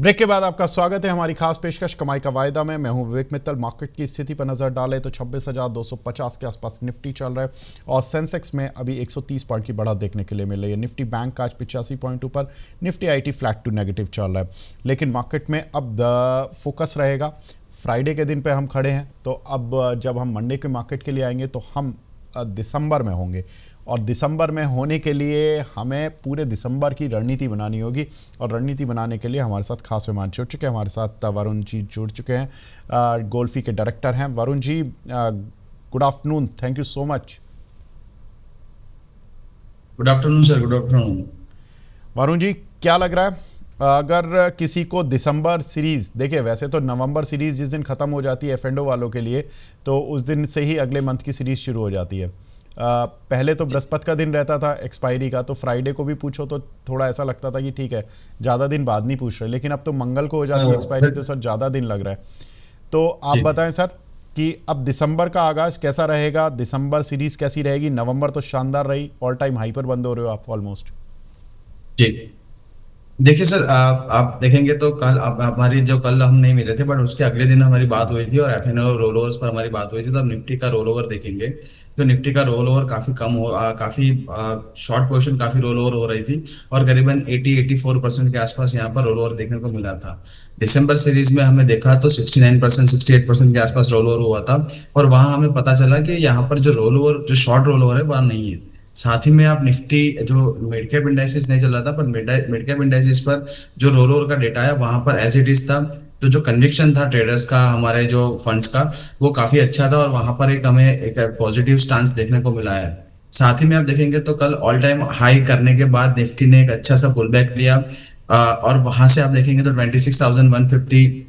Break के बाद आपका स्वागत है हमारी खास पेशकश कमाई का वायदा में। मैं हूं विवेक मित्तल। मार्केट की स्थिति पर नजर डालें तो 26,250 के आसपास निफ्टी चल रहा है और सेंसेक्स में अभी 130 पॉइंट की बढ़त देखने के लिए मिल रही है। निफ्टी बैंक का आज 85 पॉइंट ऊपर, Nifty IT flat to negative चल रहा है। लेकिन मार्केट में अब फोकस रहेगा, फ्राइडे के दिन पे हम खड़े हैं, तो अब जब हम मंडे के मार्केट के लिए आएंगे तो हम दिसंबर में होंगे और दिसंबर में होने के लिए हमें पूरे दिसंबर की रणनीति बनानी होगी और रणनीति बनाने के लिए हमारे साथ खास मेहमान जुड़ चुके हैं। हमारे साथ वरुण जी जुड़ चुके हैं, गोल्फी के डायरेक्टर हैं। Varun ji, good afternoon, thank you so much. Good afternoon sir, good afternoon. Varun ji, क्या लग रहा है अगर किसी को दिसंबर सीरीज, देखिए वैसे तो नवंबर सीरीज जिस दिन ख़त्म हो जाती है एफ&ओ वालों के लिए, तो उस दिन से ही अगले मंथ की सीरीज शुरू हो जाती है। पहले तो बृहस्पति का दिन रहता था एक्सपायरी का, तो फ्राइडे को भी पूछो तो थोड़ा ऐसा लगता था कि ठीक है ज़्यादा दिन बाद नहीं पूछ रहे, लेकिन अब तो मंगल को हो जाती है एक्सपायरी, तो सर ज़्यादा दिन लग रहा है। तो आप बताएं सर कि अब दिसंबर का आगाज़ कैसा रहेगा, दिसंबर सीरीज़ कैसी रहेगी। नवंबर तो शानदार रही, ऑल टाइम हाई पर बंद हो रहे हो आप ऑलमोस्ट। जी देखिए सर, आप देखेंगे तो कल हमारी जो कल हम नहीं मिले थे, बट उसके अगले दिन हमारी बात हुई थी और एफ&ओ रोल ओवर्स पर हमारी बात हुई थी। तो अब निफ्टी का रोल ओवर देखेंगे तो निफ्टी का रोल ओवर काफी कम हो, काफी शॉर्ट पोजीशन काफी रोल ओवर हो रही थी और करीबन 80-84% के आसपास यहाँ पर रोल ओवर देखने को मिला था। दिसंबर सीरीज में हमें देखा तो 69% 68% के आसपास रोल ओवर हुआ था और वहां हमें पता चला कि यहाँ पर जो रोल ओवर, जो शॉर्ट रोल ओवर है वह नहीं है। साथ ही में आप निफ्टी जो मिड कैप इंडाइसिस नहीं चल रहा था, पर मिड कैप इंडाइसिस पर जो रोल ओवर का डेटा है वहां पर एज इट इज था। तो जो कन्विक्शन था ट्रेडर्स का, हमारे जो फंड्स का, वो काफी अच्छा था और वहां पर एक हमें एक पॉजिटिव स्टांस देखने को मिला है। साथ ही में आप देखेंगे तो कल ऑल टाइम हाई करने के बाद निफ्टी ने एक अच्छा सा पुल बैक लिया और वहां से आप देखेंगे तो 26,150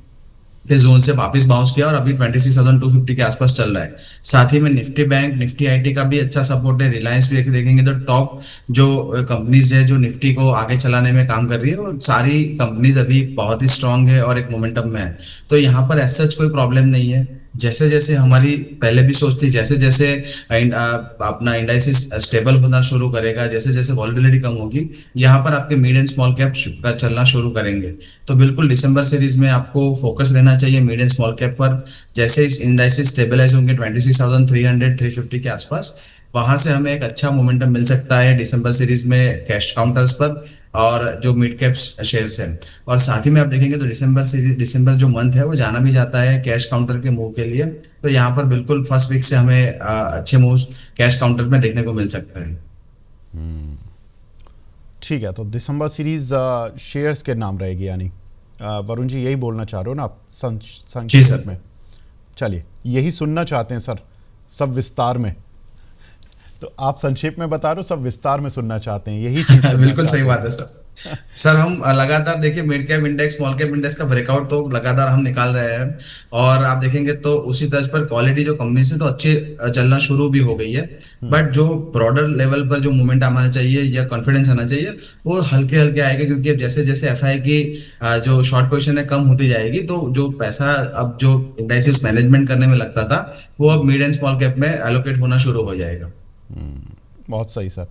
के जोन से वापस बाउंस किया और अभी 26,250 के आसपास चल रहा है। साथ ही में निफ्टी बैंक, निफ्टी आईटी का भी अच्छा सपोर्ट है। रिलायंस भी देखेंगे तो टॉप जो कंपनीज है जो निफ्टी को आगे चलाने में काम कर रही है, और सारी कंपनीज अभी बहुत ही स्ट्रांग है और एक मोमेंटम में है। तो यहाँ पर एज सच कोई प्रॉब्लम नहीं है। जैसे जैसे हमारी पहले भी सोच थी, जैसे जैसे अपना इंडाइसिस स्टेबल होना शुरू करेगा, जैसे जैसे वॉल्टिलिटी कम होगी, यहाँ पर आपके मिड एंड स्मॉल कैप का चलना शुरू करेंगे। तो बिल्कुल दिसंबर सीरीज में आपको फोकस रहना चाहिए मिड एंड स्मॉल कैप पर। जैसे इस इंडाइसिस स्टेबलाइज होंगे 26,300 350 के आसपास, वहां से हमें एक अच्छा मोमेंटम मिल सकता है दिसंबर सीरीज में कैश काउंटर्स पर और जो मिड कैप शेयर्स हैं। और साथ ही में आप देखेंगे तो दिसंबर जो मंथ है वो जाना भी जाता है कैश काउंटर के मूव के लिए। तो यहाँ पर बिल्कुल फर्स्ट वीक से हमें अच्छे मूव्स कैश काउंटर में देखने को मिल सकता है। ठीक है, तो दिसंबर सीरीज शेयर्स के नाम रहेगी, यानी वरुण जी यही बोलना चाह रहे हो ना आप जी सर। संक्षेप में। चलिए, यही सुनना चाहते हैं सर, सब विस्तार में। तो आप संक्षेप में बता रहे हो, सब विस्तार में सुनना चाहते हैं, यही चीज सुनना बिल्कुल सही चाहते बात है सर। सर हम लगातार देखिए mid cap index, small cap index का ब्रेकआउट तो लगातार हम निकाल रहे हैं और आप देखेंगे तो उसी तर्ज पर क्वालिटी जो कंपनी से तो अच्छे चलना शुरू भी हो गई है। हैं। बट जो ब्रॉडर लेवल पर जो मूवमेंट आना चाहिए या कॉन्फिडेंस आना चाहिए वो हल्के हल्के आएगा, क्योंकि अब जैसे जैसे एफआई की जो शॉर्ट पोजीशन है कम होती जाएगी, तो जो पैसा अब जो इंडाइसिस मैनेजमेंट करने में लगता था वो अब मिड एंड स्मॉल कैप में एलोकेट होना शुरू हो जाएगा। बहुत सही सर।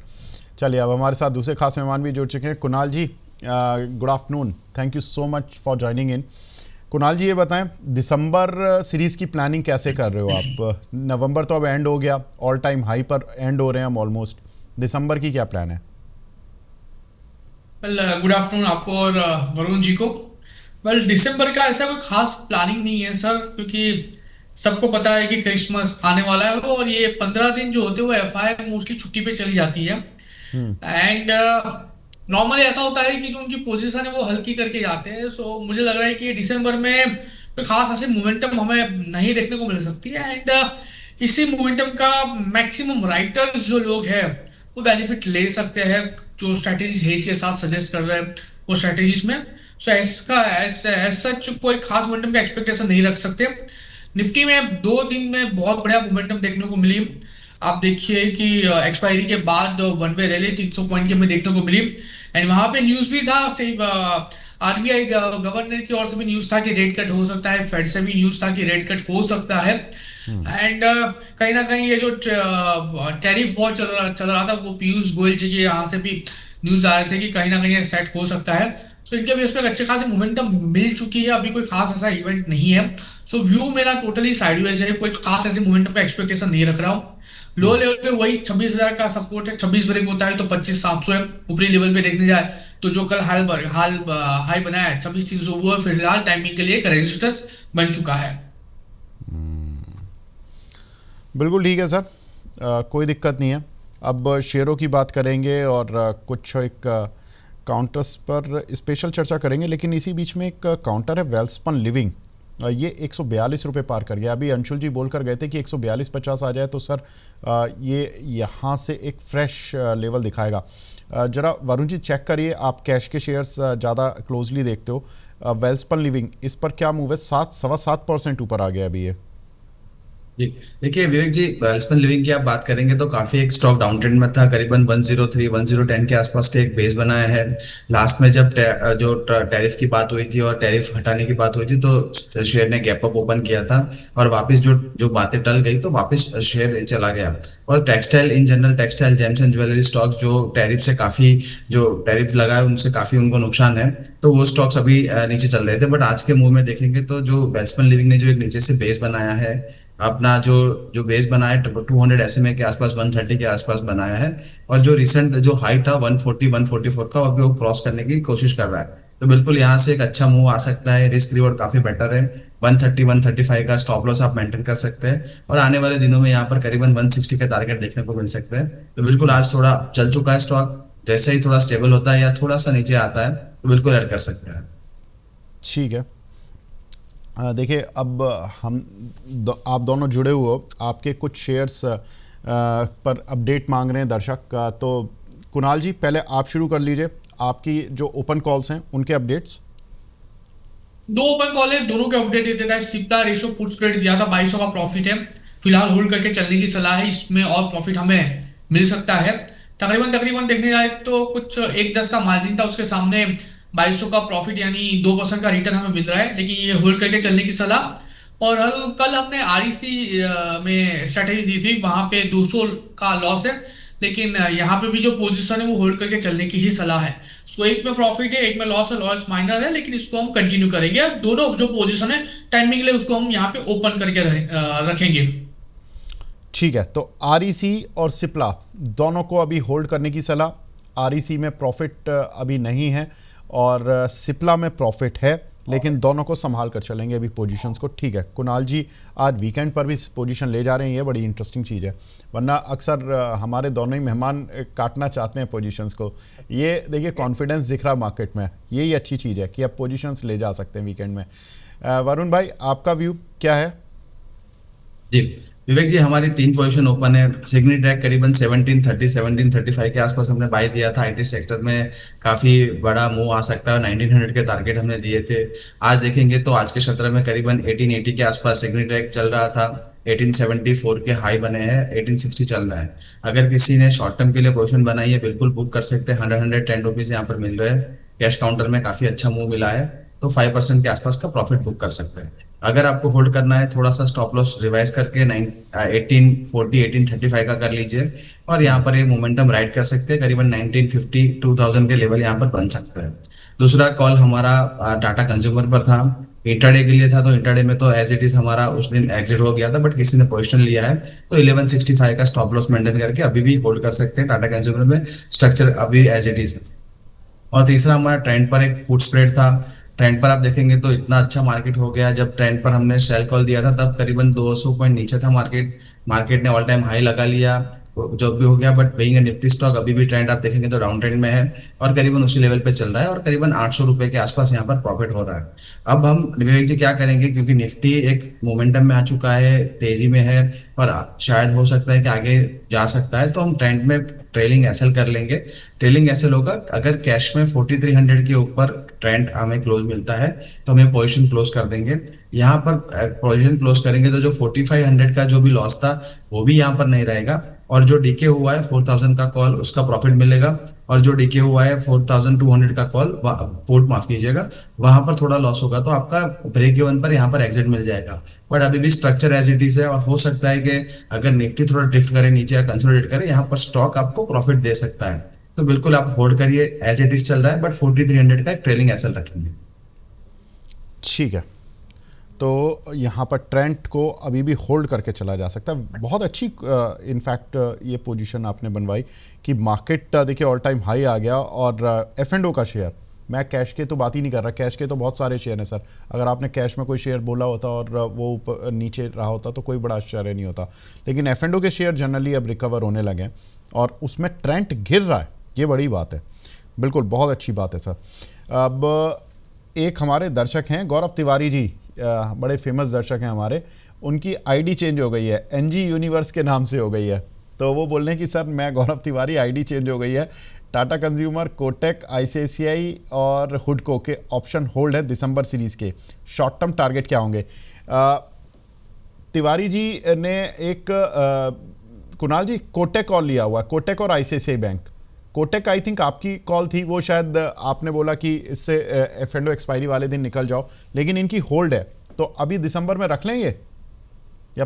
चलिए, अब हमारे साथ दूसरे खास मेहमान भी जुड़ चुके हैं। Kunal ji, good afternoon, thank you so much for joining in. Kunal ji, ये बताएं दिसंबर सीरीज़ की प्लानिंग कैसे कर रहे हो आप। नवंबर तो अब एंड हो गया, ऑल टाइम हाई पर एंड हो रहे हैं हम ऑलमोस्ट। दिसंबर की क्या प्लान है। वेल, गुड आफ्टरनून आपको और वरुण जी को। वेल, दिसंबर का ऐसा कोई खास प्लानिंग नहीं है सर, क्योंकि सबको पता है कि क्रिसमस आने वाला है और ये 15 दिन जो होते हैं वो एफआई मोस्टली छुट्टी पे चली जाती है। हम्म। एंड नॉर्मली ऐसा होता है कि जो उनकी पोजीशन है वो हल्की करके जाते हैं। सो मुझे लग रहा है कि दिसंबर में कोई खास ऐसे मोमेंटम हमें नहीं देखने को मिल सकती है। एंड इसी मोमेंटम का मैक्सिमम राइटर्स जो लोग हैं वो बेनिफिट ले सकते हैं, जो स्ट्रैटेजीज हेज के साथ सजेस्ट कर रहे हैं वो स्ट्रैटेजीज में। सो इसका सच कोई खास मोमेंटम का एक्सपेक्टेशन नहीं रख सकते। निफ्टी में 2 दिन में बहुत बढ़िया मोमेंटम देखने को मिली। आप देखिए कि एक्सपायरी के बाद वन वे रैली 300 पॉइंट की हमें देखने को मिली। एंड वहां पे न्यूज भी था, सही आरबीआई गवर्नर की ओर से भी न्यूज था कि रेट कट हो सकता है, फेड से भी न्यूज था कि रेट कट हो सकता है। एंड कहीं ना कहीं ये जो टैरिफ वॉर चल रहा था, वो पीयूष गोयल जी के यहाँ से भी न्यूज आ रहे थे कि कहीं ना कहीं सेट हो सकता है। सो इनके बेस पे एक अच्छे खासी मोमेंटम मिल चुकी है, अभी कोई खास ऐसा इवेंट नहीं है। सो व्यू मेरा टोटली साइडवेज है, कोई खास ऐसे मोमेंटम का एक्सपेक्टेशन नहीं रख रहा हूँ। लो लेवल पे वही 26,000 का सपोर्ट है, 26 ब्रेक होता है तो 25,700 है। ऊपरी लेवल पे देखने जाए तो जो कल हाई बनाया है 26,300, वो फिलहाल टाइमिंग के लिए एक रेजिस्टेंस बन चुका है। बिल्कुल ठीक है सर, कोई दिक्कत नहीं है। अब शेयरों की बात करेंगे और कुछ एक काउंटर्स पर स्पेशल चर्चा करेंगे, लेकिन इसी बीच में एक काउंटर है वेल्सपन लिविंग। ये 142 रुपये पार कर गया। अभी अंशुल जी बोल कर गए थे कि 142.50 आ जाए तो सर ये यहाँ से एक फ्रेश लेवल दिखाएगा। जरा वरुण जी चेक करिए, आप कैश के शेयर्स ज़्यादा क्लोजली देखते हो। वेल्सपन लिविंग इस पर क्या मूव है? 7.25% ऊपर आ गया अभी ये। जी देखिए विवेक जी, वेल्सपन लिविंग की आप बात करेंगे तो काफी एक स्टॉक डाउन ट्रेंड में था, करीबन 103 1010 के आसपास के एक बेस बनाया है। लास्ट में जब जो टैरिफ की बात हुई थी और टैरिफ हटाने की बात हुई थी तो शेयर ने गैप अप ओपन किया था और वापस जो जो बातें टल गई तो वापस शेयर चला गया। और textile in general, textile James and jewellery stocks जो टैरिफ से काफी, जो टैरिफ लगा है उनसे काफी उनको नुकसान है, तो वो स्टॉक्स अभी नीचे चल रहे थे। बट आज के मूव में देखेंगे तो जो वेल्सपन लिविंग ने जो एक नीचे से बेस बनाया है, अपना जो जो बेस बनाया है 200 SMA के आसपास, 130 के आसपास बनाया है, और जो रिसेंट जो हाई था 140 144 का, अभी वो क्रॉस करने की कोशिश कर रहा है। तो बिल्कुल यहाँ से एक अच्छा मूव आ सकता है, रिस्क रिवॉर्ड काफी बेटर है। 130 135 का स्टॉप लॉस आप मेंटेन कर सकते हैं और आने वाले दिनों में यहाँ पर करीबन 160 का टारगेट देखने को मिल सकता है। तो बिल्कुल आज थोड़ा चल चुका है स्टॉक, जैसे ही थोड़ा स्टेबल होता है या थोड़ा सा नीचे आता है तो बिल्कुल ऐड कर सकते हैं। ठीक है, देखिए अब आप दोनों जुड़े हुए हो, आपके कुछ शेयर्स पर अपडेट मांग रहे हैं दर्शक। तो कुणाल जी पहले आप शुरू कर लीजिए, आपकी जो ओपन कॉल्स हैं उनके अपडेट्स। 2 ओपन कॉल है, दोनों के अपडेट देता है। सिप्ला रेशो पुट स्प्रेड दिया था, 2200 का प्रॉफिट है, फिलहाल होल्ड करके चलने की सलाह है, इसमें और प्रॉफिट हमें मिल सकता है। तकरीबन देखने जाए तो कुछ 1.10 का मार्जिन था, उसके सामने 2200 का प्रॉफिट यानी 2% का रिटर्न हमें मिल रहा है, लेकिन ये होल्ड करके चलने की सलाह। और कल हमने REC में स्ट्रेटेजी दी थी, वहां पे 200 का लॉस है, लेकिन यहाँ पे भी जो पोजीशन है वो होल्ड करके चलने की ही सलाह है। सो एक में प्रॉफिट है, एक में लॉस है, लॉस माइनर है, लेकिन इसको हम कंटिन्यू करेंगे। दोनों जो पोजीशन है टाइमिंग के लिए उसको हम यहाँ पे ओपन करके रखेंगे। ठीक है, तो REC और सिप्ला दोनों को अभी होल्ड करने की सलाह। REC में प्रॉफिट अभी नहीं है और सिप्ला में प्रॉफिट है, लेकिन दोनों को संभाल कर चलेंगे अभी पोजीशंस को। ठीक है कुणाल जी, आज वीकेंड पर भी पोजीशन ले जा रहे हैं, ये बड़ी इंटरेस्टिंग चीज़ है, वरना अक्सर हमारे दोनों ही मेहमान काटना चाहते हैं पोजीशंस को। ये देखिए कॉन्फिडेंस दिख रहा मार्केट में, यही अच्छी चीज़ है कि अब पोजीशंस ले जा सकते हैं वीकेंड में। वरुण भाई आपका व्यू क्या है? जी विवेक जी, हमारी 3 पोजीशन ओपन है। सिग्नीट्रैक करीबन 1730 1735 के आसपास हमने बाय दिया था। IT सेक्टर में काफी बड़ा मूव आ सकता है, 1900 के टारगेट हमने दिए थे। आज देखेंगे तो आज के सत्र में करीबन 1880 के आसपास सिग्नीट्रैक चल रहा था, 1874 के हाई बने हैं, 1860 चल रहा है। अगर किसी ने शॉर्ट टर्म के लिए पोजीशन बनाई है बिल्कुल बुक कर सकते हैं। 110 रुपीज यहाँ पर मिल रहे हैं, कैश काउंटर में काफी अच्छा मूव मिला है, तो 5% के आसपास का प्रॉफिट बुक कर सकते हैं। अगर आपको होल्ड करना है थोड़ा सा स्टॉप लॉस रिवाइज करके 1840 1835 का कर लीजिए और यहाँ पर ये मोमेंटम राइड कर सकते हैं, करीबन 1950 2000 के लेवल यहाँ पर बन सकता है। दूसरा कॉल हमारा टाटा कंज्यूमर पर था, इंट्राडे के लिए था, तो इंट्राडे में तो एज इट इज हमारा उस दिन एग्जिट हो गया था, बट किसी ने पोजीशन लिया है तो 1165 का स्टॉप लॉस मेंटेन करके अभी भी होल्ड कर सकते हैं। टाटा कंज्यूमर में स्ट्रक्चर अभी एज इट इज है। और तीसरा हमारा ट्रेंड पर एक पुट स्प्रेड था। ट्रेंड पर आप देखेंगे तो इतना अच्छा मार्केट हो गया, जब ट्रेंड पर हमने सेल कॉल दिया था तब करीबन 200 पॉइंट नीचे था मार्केट ने ऑल टाइम हाई लगा लिया, जो भी हो गया। बट बीइंग निफ्टी स्टॉक अभी भी ट्रेंड आप देखेंगे तो डाउन ट्रेंड में है और करीबन उसी लेवल पे चल रहा है और करीबन 800 रुपए के आसपास यहाँ पर प्रॉफिट हो रहा है। अब हम विवेक जी क्या करेंगे, क्योंकि निफ्टी एक मोमेंटम में आ चुका है, तेजी में है और शायद हो सकता है कि आगे जा सकता है, तो हम ट्रेंड में ट्रेलिंग एसएल कर लेंगे। ट्रेलिंग एसएल होगा अगर कैश में 4300 के ऊपर ट्रेंड हमें क्लोज मिलता है तो हमें पोजीशन क्लोज कर देंगे। यहाँ पर पोजीशन क्लोज करेंगे तो जो 4500 का जो भी लॉस था वो भी यहाँ पर नहीं रहेगा और जो डीके हुआ है 4000 का कॉल उसका प्रॉफिट मिलेगा और जो डीके हुआ है 4200 का कॉल पुट माफ कीजिएगा वहां पर थोड़ा लॉस होगा, तो आपका ब्रेक इवन पर यहाँ पर एग्जिट मिल जाएगा। बट अभी भी स्ट्रक्चर एज इट इज है और हो सकता है कि अगर निफ्टी थोड़ा ड्रिफ्ट करे नीचे या कंसोलिडेट करे यहाँ पर स्टॉक आपको प्रॉफिट दे सकता है। तो बिल्कुल आप होल्ड करिए, एज इट इज चल रहा है, बट 4300 का एक ट्रेलिंग एसएल रखेंगे। ठीक है, तो यहाँ पर ट्रेंड को अभी भी होल्ड करके चला जा सकता है। बहुत अच्छी इनफैक्ट ये पोजीशन आपने बनवाई कि मार्केट देखिए ऑल टाइम हाई आ गया और F&O का शेयर, मैं कैश के तो बात ही नहीं कर रहा, कैश के तो बहुत सारे शेयर हैं सर। अगर आपने कैश में कोई शेयर बोला होता और वो ऊपर नीचे रहा होता तो कोई बड़ा आश्चर्य नहीं होता, लेकिन F&O के शेयर जनरली अब रिकवर होने लगे हैं और उसमें ट्रेंड गिर रहा है, ये बड़ी बात है। बिल्कुल बहुत अच्छी बात है सर। अब एक हमारे दर्शक हैं गौरव तिवारी जी, बड़े फेमस दर्शक हैं हमारे, उनकी आईडी चेंज हो गई है, एनजी यूनिवर्स के नाम से हो गई है। तो वो बोल रहे हैं कि सर मैं गौरव तिवारी, आईडी चेंज हो गई है, टाटा कंज्यूमर, कोटेक, आईसीआईसीआई और हुडको के ऑप्शन होल्ड है दिसंबर सीरीज़ के, शॉर्ट टर्म टारगेट क्या होंगे? तिवारी जी ने एक कुणाल जी कोटेक कॉल लिया हुआ है, कोटेक और ICICI bank. Kotak I think आपकी कॉल थी, वो शायद आपने बोला कि इससे F&O एक्सपायरी वाले दिन निकल जाओ, लेकिन इनकी होल्ड है, तो अभी दिसंबर में रख लें ये या?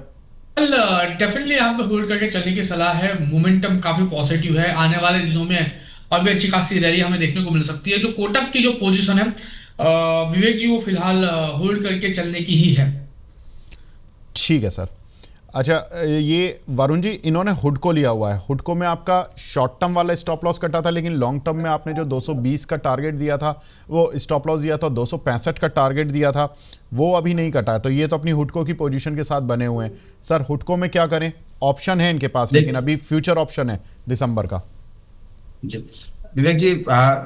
डेफिनेटली यहाँ पे होल्ड करके चलने की सलाह है। मोमेंटम काफी पॉजिटिव है, आने वाले दिनों में और भी अच्छी खासी रैली हमें देखने को मिल सकती है। जो कोटक की जो पोजीशन है विवेक जी, वो फिलहाल होल्ड करके चलने की ही है। ठीक है सर। अच्छा, ये वरुण जी इन्होंने हुडको लिया हुआ है, हुडको में आपका शॉर्ट टर्म वाला स्टॉप लॉस कटा था, लेकिन लॉन्ग टर्म में आपने जो 220 का टारगेट दिया था, वो स्टॉप लॉस दिया था, 265 का टारगेट दिया था, वो अभी नहीं कटा है। तो ये तो अपनी हुडको की पोजीशन के साथ बने हुए हैं सर। हुडको में क्या करें? ऑप्शन है इनके पास, लेकिन अभी फ्यूचर ऑप्शन है दिसंबर का। जी विवेक जी,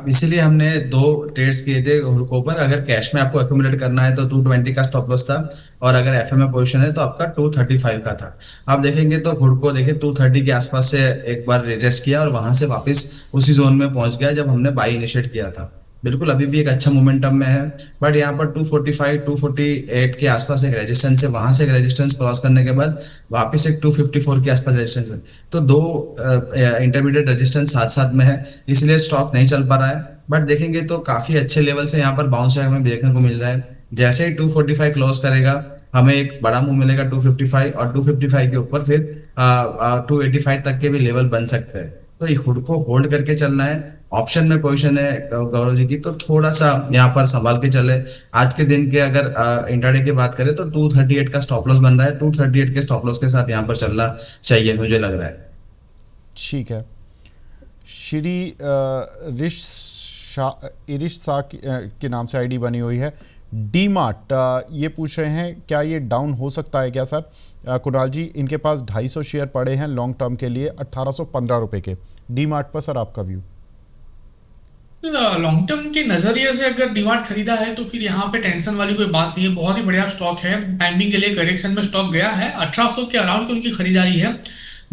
इसीलिए हमने 2 ट्रेड्स किए थे हुडको पर। अगर कैश में आपको एक्यूमुलेट करना है तो 220 का स्टॉप लॉस था, और अगर एफए में पोजीशन है तो आपका 235 का था। आप देखेंगे तो हुडको देखिए 230 के आसपास से एक बार रिटेस्ट किया और वहां से वापस उसी जोन में पहुंच गया जब हमने बाई इनिशिएट किया था। बिल्कुल अभी भी एक अच्छा मोमेंटम में है, बट यहाँ पर 245 248 के आसपास एक रेजिस्टेंस है, वहां से एक रेजिस्टेंस क्रॉस करने के बाद वापस एक 254 के आसपास रेजिस्टेंस है। तो 2 इंटरमीडिएट रेजिस्टेंस साथ साथ में है, इसलिए स्टॉक नहीं चल पा रहा है। बट देखेंगे तो काफी अच्छे लेवल से यहाँ पर बाउंस बैक हमें देखने को मिल रहा है। जैसे ही 245 क्लोज करेगा हमें एक बड़ा मूव मिलेगा 255, और 255 के ऊपर फिर 285 तक के भी लेवल बन सकते हैं। तो ये हुड को होल्ड करके चलना है। ऑप्शन में पोजीशन है गौरव जी की, तो थोड़ा सा यहाँ पर संभाल के चले। आज के दिन के अगर इंट्राडे की बात करें तो 238 का स्टॉप लॉस बन रहा है, 238 के स्टॉप लॉस के साथ यहाँ पर चलना चाहिए मुझे लग रहा है। ठीक है। श्री इरिश शाह के नाम से आईडी बनी हुई है, डी मार्ट, ये पूछ रहे हैं क्या ये डाउन हो सकता है क्या सर? कुणाल जी, इनके पास 250 शेयर पड़े हैं लॉन्ग टर्म के लिए 1815 रुपए के, डी मार्ट पर सर आपका व्यू? लॉन्ग टर्म के नजरिए से अगर डीमार्ट खरीदा है तो फिर यहाँ पे टेंशन वाली कोई बात नहीं है, बहुत ही बढ़िया स्टॉक है। टाइमिंग के लिए करेक्शन में स्टॉक गया है, 1800 के अराउंड उनकी खरीदारी है।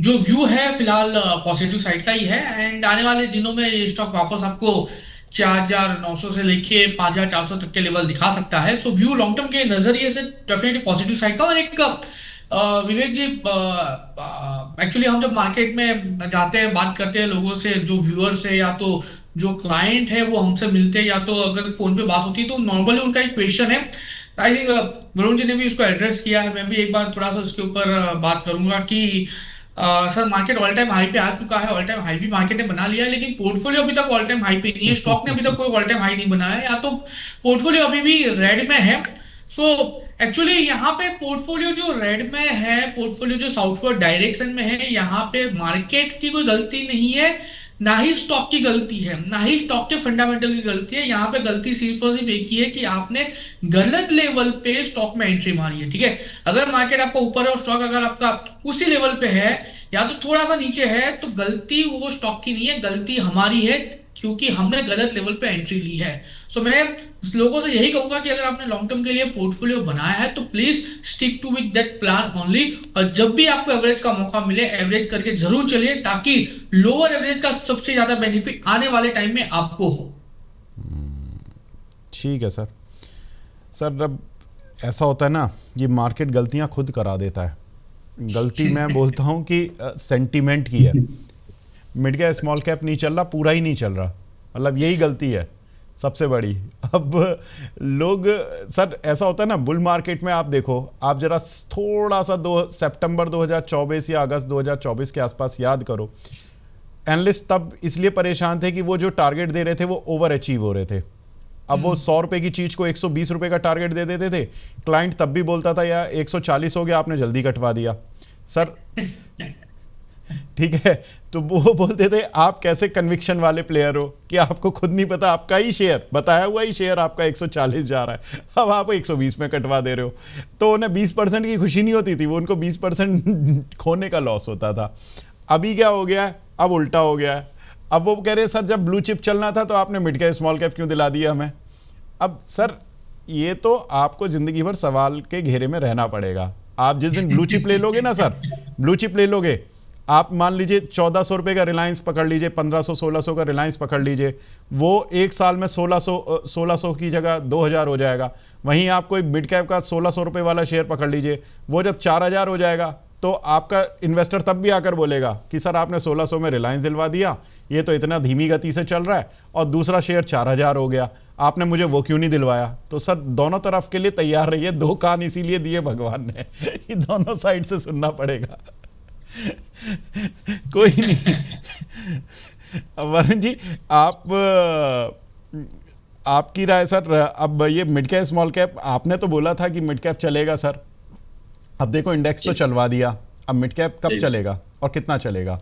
जो व्यू है फिलहाल पॉजिटिव साइड का ही है, एंड आने वाले दिनों में ये स्टॉक वापस आपको 4900 से लेके 5400 तक के लेवल दिखा सकता है। सो व्यू लॉन्ग टर्म के नजरिए से डेफिनेटली पॉजिटिव साइड का। और एक विवेक जी, एक्चुअली हम जब मार्केट में जाते हैं, बात करते हैं लोगों से, जो व्यूअर्स है या तो जो क्लाइंट है वो हमसे मिलते हैं, या तो अगर फोन पे बात होती है, तो नॉर्मली उनका एक क्वेश्चन है, आई थिंक वरुण जी ने भी उसको एड्रेस किया है, मैं भी एक बार थोड़ा सा उसके ऊपर बात करूंगा कि sir market all time high पे आ चुका है, ऑल टाइम हाई भी मार्केट ने बना लिया है, लेकिन पोर्टफोलियो अभी तक ऑल टाइम हाई पे नहीं है, स्टॉक ने अभी तक कोई ऑल टाइम हाई नहीं बनाया है, या तो पोर्टफोलियो अभी भी रेड में है। सो एक्चुअली यहाँ पे पोर्टफोलियो जो रेड में है, पोर्टफोलियो जो साउथवर्ड डायरेक्शन में है, यहाँ पे मार्केट की कोई गलती नहीं है, ना ही स्टॉक की गलती है, ना ही स्टॉक के फंडामेंटल की गलती है। यहाँ पे गलती सिर्फ और सिर्फ एक ही है कि आपने गलत लेवल पे स्टॉक में एंट्री मारी है। ठीक है, अगर मार्केट आपका ऊपर है और स्टॉक अगर आपका उसी लेवल पे है या तो थोड़ा सा नीचे है, तो गलती वो स्टॉक की नहीं है, गलती हमारी है, क्योंकि हमने गलत लेवल पे एंट्री ली है। सो मैं लोगों से यही कहूंगा कि अगर आपने लॉन्ग टर्म के लिए पोर्टफोलियो बनाया है तो please stick to with that plan only, और जब भी आपको एवरेज का मौका मिले एवरेज करके जरूर चलिए, ताकि लोअर एवरेज का सबसे ज्यादा बेनिफिट आने वाले टाइम में आपको हो। ठीक है सर। सर अब ऐसा होता है ना, ये मार्केट गलतियां खुद करा देता है। गलती मैं बोलता हूं कि सेंटीमेंट की है, मिड कैप स्मॉल कैप नहीं चल रहा, पूरा ही नहीं चल रहा, मतलब यही गलती है सबसे बड़ी। अब लोग सर ऐसा होता है ना, बुल मार्केट में आप देखो, आप जरा थोड़ा सा सितंबर 2024 या अगस्त 2024 के आसपास याद करो, एनालिस्ट तब इसलिए परेशान थे कि वो जो टारगेट दे रहे थे वो ओवर अचीव हो रहे थे। अब वो 100 रुपए की चीज को 120 रुपए का टारगेट दे देते थे, क्लाइंट तब भी बोलता था यार 140 हो गया, आपने जल्दी कटवा दिया सर। ठीक है, तो वो बोलते थे आप कैसे कन्विक्शन वाले प्लेयर हो कि आपको खुद नहीं पता, आपका ही शेयर, बताया हुआ ही शेयर आपका 140 जा रहा है, अब आप 120 में कटवा दे रहे हो। तो उन्हें 20% की खुशी नहीं होती थी, वो उनको 20% खोने का लॉस होता था। अभी क्या हो गया है, अब उल्टा हो गया है। अब वो कह रहे हैं सर जब ब्लू चिप चलना था तो आपने मिड कैप स्मॉल कैप क्यों दिला दिया हमें। अब सर ये तो आपको जिंदगी भर सवाल के घेरे में रहना पड़ेगा। आप जिस दिन ब्लू चिप ले लोगे ना सर, ब्लू चिप ले लोगे, आप मान लीजिए 1400 रुपए का रिलायंस पकड़ लीजिए, 1500-1600 का रिलायंस पकड़ लीजिए, वो एक साल में 1600 की जगह 2000 हो जाएगा। वहीं आप कोई मिड कैप का 1600 रुपए वाला शेयर पकड़ लीजिए, वो जब 4000 हो जाएगा तो आपका इन्वेस्टर तब भी आकर बोलेगा कि सर आपने 1600 में रिलायंस दिलवा दिया, ये तो इतना धीमी गति से चल रहा है, और दूसरा शेयर 4000 हो गया, आपने मुझे वो क्यों नहीं दिलवाया। तो सर दोनों तरफ के लिए तैयार रहिए, 2 कान इसीलिए दिए भगवान ने कि दोनों साइड से सुनना पड़ेगा। कोई नहीं। वरुण जी आपकी राय सर, अब ये मिड कैप स्मॉल कैप आपने तो बोला था कि मिड कैप चलेगा सर, अब देखो इंडेक्स तो चलवा दिया, अब मिड कैप कब चलेगा और कितना चलेगा।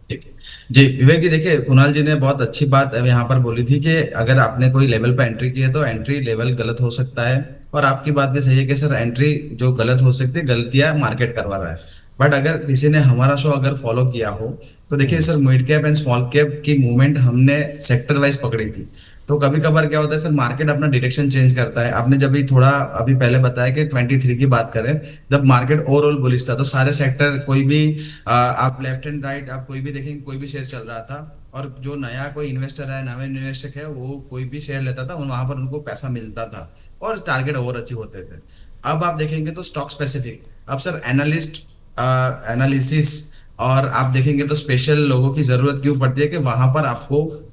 ठीक है जी विवेक जी, देखिए कुणाल जी ने बहुत अच्छी बात अब यहाँ पर बोली थी कि अगर आपने कोई लेवल पर एंट्री की है तो एंट्री लेवल गलत हो सकता है, और आपकी बात भी सही है कि सर एंट्री जो गलत हो सकती है, गलतियां मार्केट करवा रहा है। बट अगर किसी ने हमारा शो अगर फॉलो किया हो तो देखिए sir mid cap and small cap की मूवमेंट हमने सेक्टर वाइज पकड़ी थी। तो कभी कभार क्या होता है सर, मार्केट अपना डायरेक्शन चेंज करता है। आपने जब भी थोड़ा अभी पहले बताया कि 23 की बात करें, जब मार्केट ओवरऑल बुलिश था तो सारे सेक्टर कोई भी आप लेफ्ट एंड राइट आप कोई भी देखेंगे, कोई भी शेयर चल रहा था, और जो नया कोई इन्वेस्टर है, नया इन्वेस्टर है, वो कोई भी शेयर लेता था, वहां पर उनको पैसा मिलता था और टारगेट ओवर अचीव होते थे। अब आप देखेंगे तो स्टॉक स्पेसिफिक, अब सर एनालिस्ट एनालिसिस और आप देखेंगे तो स्पेशल लोगों की जरूरत क्यों पड़ती है कि वहां पर आपको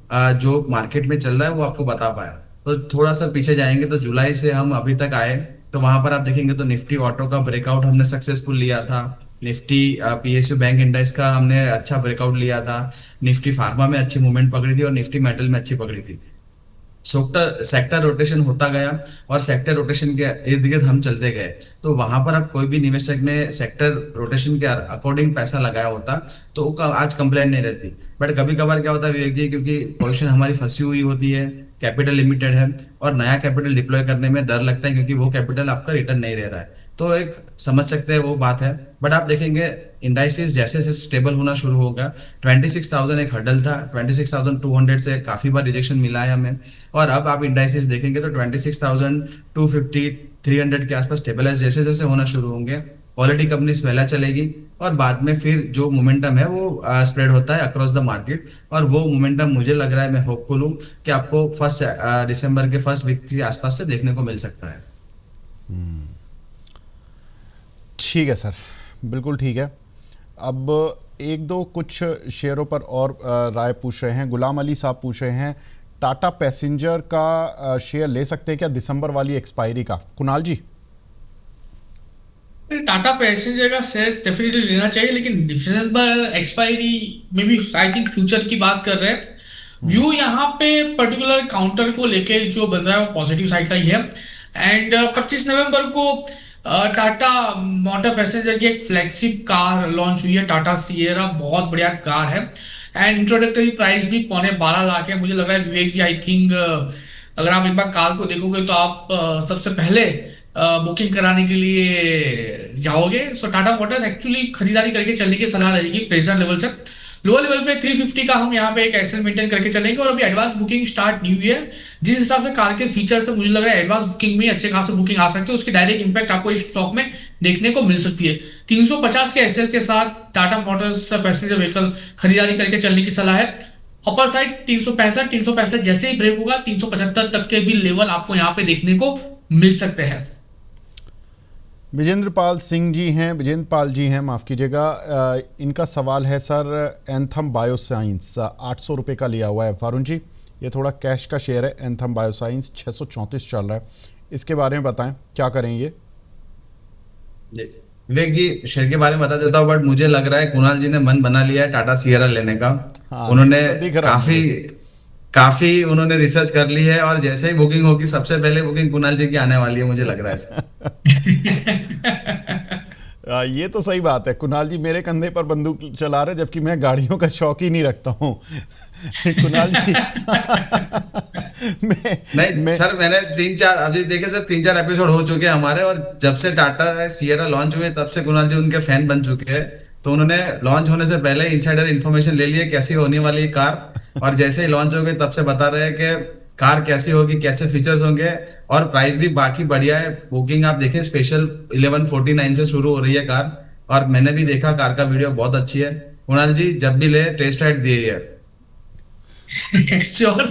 जो मार्केट में चल रहा है वो आपको बता पाए। तो थोड़ा सा पीछे जाएंगे तो जुलाई से हम अभी तक आए तो वहां पर आप देखेंगे तो निफ्टी ऑटो का ब्रेकआउट हमने सक्सेसफुल लिया था, निफ्टी पीएसयू बैंक इंडेक्स का हमने अच्छा ब्रेकआउट लिया था, निफ्टी फार्मा में अच्छी मूवमेंट पकड़ी थी और निफ्टी मेटल में अच्छी पकड़ी थी। सेक्टर रोटेशन होता गया और सेक्टर रोटेशन के इर्द गिर्द हम चलते गए, तो वहां पर अब कोई भी निवेशक ने सेक्टर रोटेशन के अकॉर्डिंग पैसा लगाया होता तो आज कंप्लेंट नहीं रहती। बट कभी कभार क्या होता है विवेक जी, क्योंकि पोजीशन हमारी फंसी हुई होती है, कैपिटल लिमिटेड है और नया कैपिटल डिप्लॉय करने में डर लगता है क्योंकि वो कैपिटल आपका रिटर्न नहीं दे रहा है, तो एक समझ सकते हैं वो बात है। बट आप देखेंगे इंडाइसिस जैसे जैसे स्टेबल होना शुरू होगा, 26,000 एक हर्डल था, 26,200 से काफी बार रिजेक्शन मिला है हमें, और अब आप इंडाइसिस देखेंगे तो 26,250 300 के आसपास स्टेबलाइज जैसे जैसे होना शुरू होंगे, क्वालिटी कंपनी पहला चलेगी और बाद में फिर जो मोमेंटम है वो स्प्रेड होता है अक्रॉस द मार्केट, और वो मोमेंटम मुझे लग रहा है, मैं होपफुल हूँ कि आपको दिसंबर के फर्स्ट वीक के आसपास से देखने को मिल सकता है। ठीक है सर, बिल्कुल ठीक है। अब एक दो कुछ शेयरों पर और राय पूछ रहे हैं। गुलाम अली साहब पूछ रहे हैं टाटा पैसेंजर का शेयर ले सकते हैं क्या दिसंबर वाली एक्सपायरी का। कुणाल जी, टाटा पैसेंजर का शेयर डेफिनेटली लेना चाहिए, लेकिन दिसंबर एक्सपायरी में भी आई थिंक फ्यूचर की बात कर रहे हैं। व्यू यहाँ पे पर्टिकुलर काउंटर को लेके जो बन रहा है वो पॉजिटिव साइड का ही है। एंड 25 नवंबर को टाटा मोटर पैसेंजर की एक फ्लैगशिप कार लॉन्च हुई है, टाटा सिएरा, बहुत बढ़िया कार है एंड इंट्रोडक्टरी प्राइस भी 12.25 लाख है। मुझे लग रहा है विवेक जी, आई थिंक अगर आप एक बार कार को देखोगे तो आप सबसे पहले बुकिंग कराने के लिए जाओगे। सो टाटा मोटर्स एक्चुअली खरीदारी करके चलने की सलाह रहेगी प्रेजेंट लेवल से। लोअर लेवल पे 350 का हम यहाँ पे एक एसएल मेंटेन करके चलेंगे, और अभी एडवांस बुकिंग स्टार्ट नहीं हुई है। जिस हिसाब से कार के फीचर से मुझे लग रहा है एडवांस बुकिंग में अच्छे खासे बुकिंग आ सकते हैं, उसकी डायरेक्ट इंपैक्ट आपको इस स्टॉक में देखने को मिल सकती है। 350 के एसएल के साथ टाटा मोटर्स पैसेंजर व्हीकल खरीदारी करके चलने की सलाह है। अपर साइड 365 जैसे ही ब्रेक होगा 375 तक के भी लेवल आपको यहाँ पे देखने को मिल सकते हैं। विजेंद्र पाल जी हैं, माफ़ कीजिएगा। इनका सवाल है सर, एंथम बायोसाइंस 800 रुपये का लिया हुआ है। वरुण जी, ये थोड़ा कैश का शेयर है, एंथम बायोसाइंस 634 चल रहा है, इसके बारे में बताएं क्या करें ये। विवेक जी, शेयर के बारे में बता देता हूँ, बट मुझे लग रहा है कुणाल जी ने मन बना लिया है टाटा सियरा लेने का। हाँ, ये उन्होंने तो दिख रहा है काफी मुझे। काफी उन्होंने रिसर्च कर ली है, और जैसे ही बुकिंग होगी सबसे पहले बुकिंग कुणाल जी की आने वाली है, मुझे लग रहा है ऐसा। ये तो सही बात है, कुणाल जी मेरे कंधे पर बंदूक चला रहे, जबकि मैं गाड़ियों का शौक ही नहीं रखता हूँ। कुणाल जी। नहीं मैं सर, मैंने तीन चार अभी देखे सर, तीन चार एपिसोड हो चुके हैं हमारे, और जब से टाटा सियरा लॉन्च हुए तब से कुणाल जी उनके फैन बन चुके हैं। तो उन्होंने लॉन्च होने से पहले इनसाइडर इन्फॉर्मेशन ले ली है कैसी होने वाली है कार, और जैसे ही लॉन्च हो गई तब से बता रहे हैं कि कार कैसी होगी, कैसे फीचर्स होंगे, और प्राइस भी बाकी बढ़िया है। बुकिंग आप देखें, स्पेशल 1149 से शुरू हो रही है कार, और मैंने भी देखा कार का वीडियो बहुत अच्छी है। कुणाल जी जब भी ले टेस्ट राइड दिए। श्योर।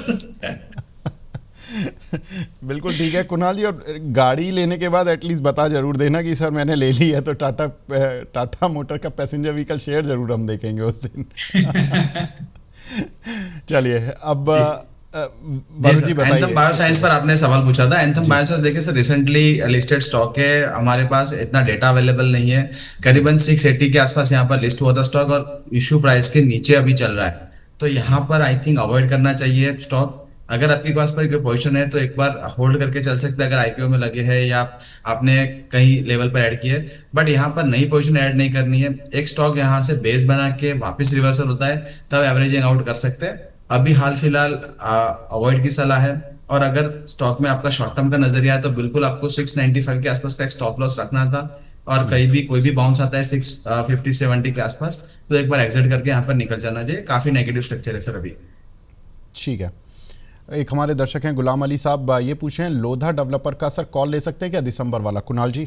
बिल्कुल ठीक है कुणाल जी, और गाड़ी लेने के बाद एटलीस्ट बता जरूर देना कि सर मैंने ले ली है, तो टाटा मोटर का पैसेंजर व्हीकल शेयर जरूर हम देखेंगे उस दिन। चलिए अब जी वरुण सर, जी एंथम बताइए। बायोसाइंस पर आपने सवाल पूछा था। एंथम जी। बायोसाइंस देखिए सर, रिसेंटली लिस्टेड स्टॉक है, हमारे पास इतना डेटा अवेलेबल नहीं है। करीबन 680 के आसपास यहाँ पर लिस्ट हुआ था स्टॉक, और इशू प्राइस के नीचे अभी चल रहा है। तो यहाँ पर आई थिंक अवॉइड करना चाहिए स्टॉक। अगर आपके पास कोई पोजीशन है तो एक बार होल्ड करके चल सकते हैं, अगर आईपीओ में लगे हैं या आपने कहीं लेवल पर ऐड किए। बट यहाँ पर नई पोजीशन ऐड नहीं करनी है। एक स्टॉक यहाँ से बेस बना के वापस रिवर्सल होता है तब एवरेजिंग आउट कर सकते हैं। अभी हाल फिलहाल अवॉइड की सलाह है। और अगर स्टॉक में आपका शॉर्ट टर्म का नजरिया है तो बिल्कुल आपको 695 के आसपास का एक स्टॉप लॉस रखना था। और कहीं भी कोई भी बाउंस आता है 650-70 के आसपास, तो एक बार एग्जिट करके यहाँ पर निकल जाना चाहिए। काफी नेगेटिव स्ट्रक्चर है सर अभी। ठीक है, एक हमारे दर्शक हैं गुलाम अली साहब, ये पूछे हैं लोधा डेवलपर का सर कॉल ले सकते हैं क्या दिसंबर वाला, कुणाल जी?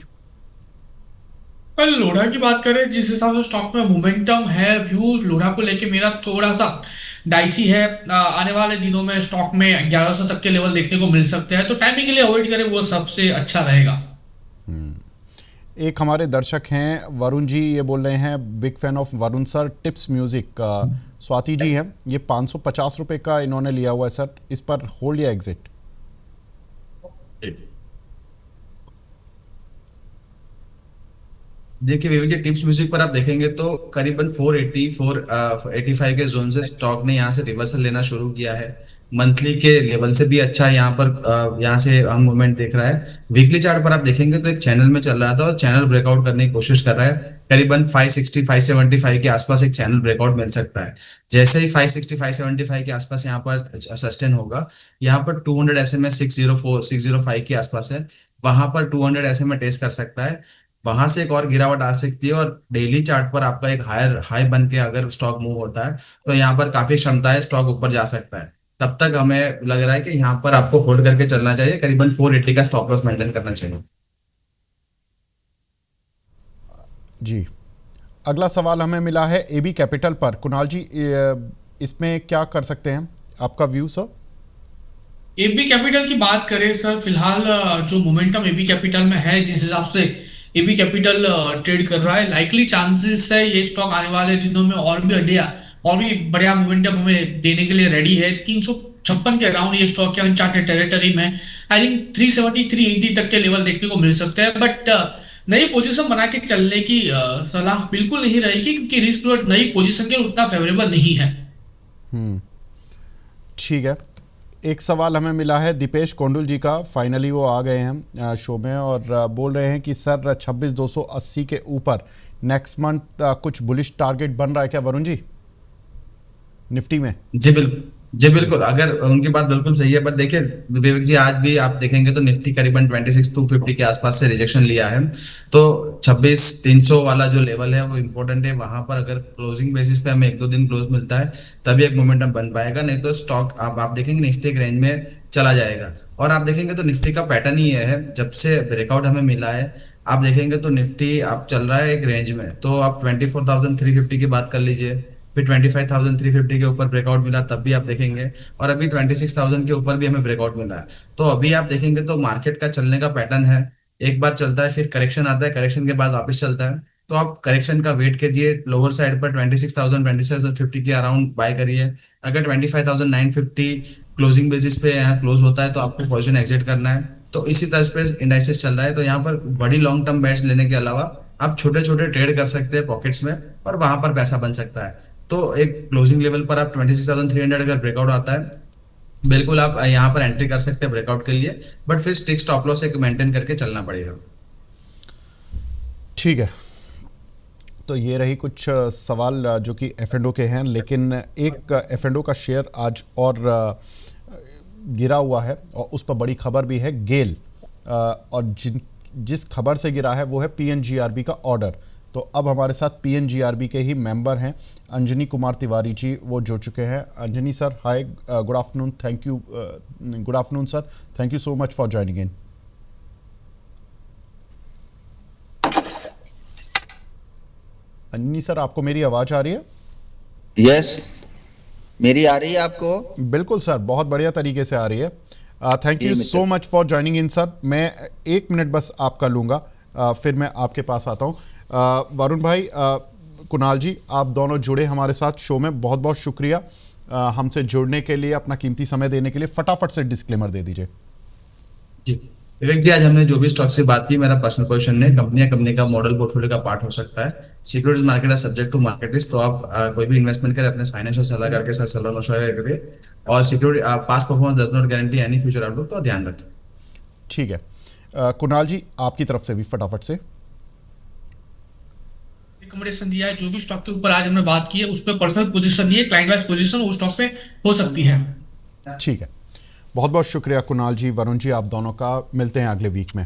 पर लोढ़ा की बात करें, जिस हिसाब से स्टॉक में मोमेंटम है, व्यू लोढ़ा को लेके मेरा थोड़ा सा डाइसी है। आने वाले दिनों में स्टॉक में 1100 तक के लेवल देखने को मिल सकते हैं, तो टाइमिंग के लिए अवॉइड करें, वो सबसे अच्छा रहेगा। एक हमारे दर्शक हैं वरुण जी, ये बोल रहे हैं big fan of Varun sir, Tips music Swati ji हैं, ये 550 रुपए का इन्होंने लिया हुआ है सर, इस पर होल्ड या एग्जिट? देखिए विवेक जी, टिप्स म्यूजिक पर आप देखेंगे तो करीबन 480 485 के जोन से स्टॉक ने यहाँ से रिवर्सल लेना शुरू किया है। मंथली के लेवल से भी अच्छा यहाँ पर यहाँ से हम मूवमेंट देख रहा है। वीकली चार्ट पर आप देखेंगे तो एक चैनल में चल रहा था और चैनल ब्रेकआउट करने की कोशिश कर रहा है। करीबन 560 575 के आसपास एक चैनल ब्रेकआउट मिल सकता है। जैसे ही 560 575 के आसपास यहाँ पर सस्टेन होगा, यहाँ पर 200 SMA 604 605 के आसपास है, वहां पर 200 SMA टेस्ट कर सकता है। वहां से एक और गिरावट आ सकती है, और डेली चार्ट पर आपका एक हायर हाई बन के अगर स्टॉक मूव होता है तो यहाँ पर काफी क्षमता है, स्टॉक ऊपर जा सकता है। तब तक हमें लग रहा है कि यहाँ पर आपको होल्ड करके चलना चाहिए, करीबन 480 का स्टॉप लॉस मेंटेन करना चाहिए। जी, अगला सवाल हमें मिला है एबी कैपिटल पर, कुणाल जी इसमें क्या कर सकते हैं, आपका व्यू सर? एबी कैपिटल की बात करें सर, फिलहाल जो मोमेंटम एबी कैपिटल में है, जिस हिसाब से एबी कैपिटल ट्रेड कर रहा है, लाइकली चांसेस है ये स्टॉक आने वाले दिनों में और भी बढ़िया मोमेंटम हमें देने के लिए रेडी है। 356 के अराउंड ये स्टॉक है, अनचार्टेड टेरिटरी में। आई थिंक 370 380 तक के लेवल देखने को मिल सकते हैं, बट नई पोजीशन बना के चलने की सलाह बिल्कुल नहीं रहेगी, क्योंकि रिस्क रिवॉर्ड नई पोजीशन के उतना फेवरेबल नहीं है। ठीक है, एक सवाल हमें मिला है दीपेश कोंडुल जी का, फाइनली वो आ गए हैं शो में, और बोल रहे हैं कि सर 26,280 के ऊपर नेक्स्ट मंथ कुछ बुलिश टारगेट बन रहा है क्या वरुण जी निफ्टी में? जी बिल्कुल, अगर उनकी बात बिल्कुल सही है। बट देखिए विवेक जी, आज भी आप देखेंगे तो निफ्टी करीबन 26,250 के आसपास से रिजेक्शन लिया है। तो 26,300 वाला जो लेवल है वो इम्पोर्टेंट है। वहां पर अगर क्लोजिंग बेसिस पे हमें 1-2 दिन क्लोज मिलता है तभी एक मोमेंटम बन पाएगा, नहीं तो स्टॉक आप देखेंगे निफ्टी के रेंज में चला जाएगा। और आप देखेंगे तो निफ्टी का पैटर्न ही है, जब से ब्रेकआउट हमें मिला है आप देखेंगे तो निफ्टी आप चल रहा है एक रेंज में। तो आप 24,350 की बात कर लीजिए, फिर 25,350 के ऊपर ब्रेकआउट मिला तब भी आप देखेंगे, और अभी 26,000 के ऊपर भी हमें ब्रेकआउट मिला है। तो अभी आप देखेंगे तो मार्केट का चलने का पैटर्न है, एक बार चलता है फिर करेक्शन आता है, करेक्शन के बाद वापस चलता है। तो आप करेक्शन का वेट कीजिए, लोअर साइड पर 26,000 26,050 के अराउंड बाय करिए। अगर 25,950 क्लोजिंग बेसिस पे यहाँ क्लोज होता है तो आपको पोजीशन एग्जिट करना है। तो इसी तरह पे इंडाइसेस चल रहा है, तो यहाँ पर बड़ी लॉन्ग टर्म बेट्स लेने के अलावा आप छोटे छोटे ट्रेड कर सकते हैं पॉकेट्स में, और वहां पर पैसा बन सकता है। तो एक क्लोजिंग लेवल पर आप 26,300 अगर ब्रेकआउट आता है, बिल्कुल आप यहाँ पर एंट्री कर सकते हैं ब्रेकआउट के लिए, बट फिर स्टिक स्टॉप लॉस एक मेंटेन करके चलना पड़ेगा। ठीक है, तो ये रही कुछ सवाल जो कि F&O के हैं, लेकिन एक F&O का शेयर आज और गिरा हुआ है और उस पर बड़ी खबर भी है, गेल। और जिस खबर से गिरा है वो है PNGRB का ऑर्डर। तो अब हमारे साथ PNGRB के ही मेंबर हैं अंजनी कुमार तिवारी जी, वो जुड़ चुके हैं। Anjani sir, hi, good afternoon, thank you, good afternoon sir, thank you so much for joining in. Anjani sir, आपको मेरी आवाज़ आ रही है? यस, मेरी आ रही है आपको? बिल्कुल सर, बहुत बढ़िया तरीके से आ रही है। थैंक जी यू मित्र। So much for joining in sir. मैं 1 मिनट बस आपका लूँगा, फिर मैं आपके पास आता हूँ। वरुण भाई, कुणाल जी, आप दोनों जुड़े हमारे साथ शो में, बहुत बहुत शुक्रिया हमसे जुड़ने के लिए, अपना कीमती समय देने के लिए। फटाफट से डिस्क्लेमर दे दीजिए। जी विवेक जी, आज हमने जो भी स्टॉक से बात की, मेरा पर्सनल पोजीशन है, कंपनी का मॉडल पोर्टफोलियो का पार्ट हो सकता है। सिक्योरिटीज मार्केट है सब्जेक्ट टू मार्केट रिस्क। तो आप कोई भी इन्वेस्टमेंट करें अपने फाइनेंशियल सलाहकार के साथ सलाह मशवरा करिए, और security past performance does not guarantee any future outlook, तो ध्यान रखें। ठीक है, कुणाल जी, आपकी तरफ से भी फटाफट से। रिकमेंडेशन दिया है, जो भी स्टॉक के ऊपर आज हमने बात की है उस पर पर्सनल पोजीशन दी है, क्लाइंट वाइज पोजीशन उस स्टॉक पे हो सकती है। ठीक है, बहुत बहुत शुक्रिया कुणाल जी, वरुण जी, आप दोनों का। मिलते हैं अगले वीक में।